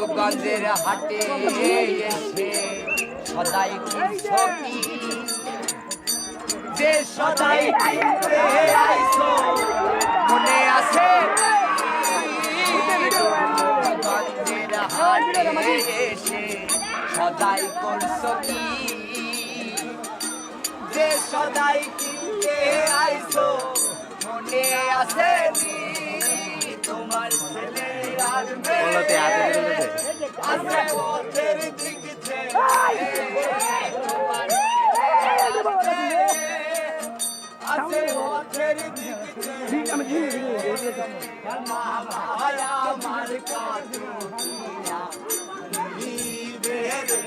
নবাবগঞ্জের হাটে এসে সদাই কিনছো কি যে সদাই কিনতে আইছো মনে আছে নবাবগঞ্জের হাটে এসে সদাই করছো কি যে সদাই কিনতে আইছো মনে আছে তোমার ছেলে আর মেয়ে আছে ওদের দিকছে তোমার আছে ওদের দিকছে মায়া আমার কাটুয়া নিবে রে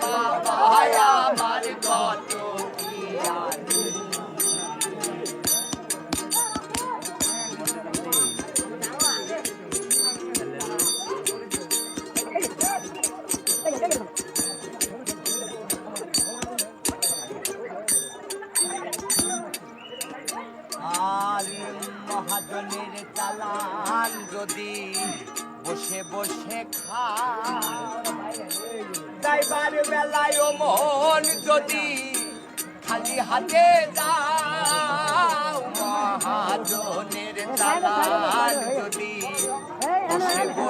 বাবা আমার কত আর মহাজনের চালান যদি বসে বসে খাইবার বেলায় ও মন যদি খালি হাতে যাও মহাজনের চালান যদি বসে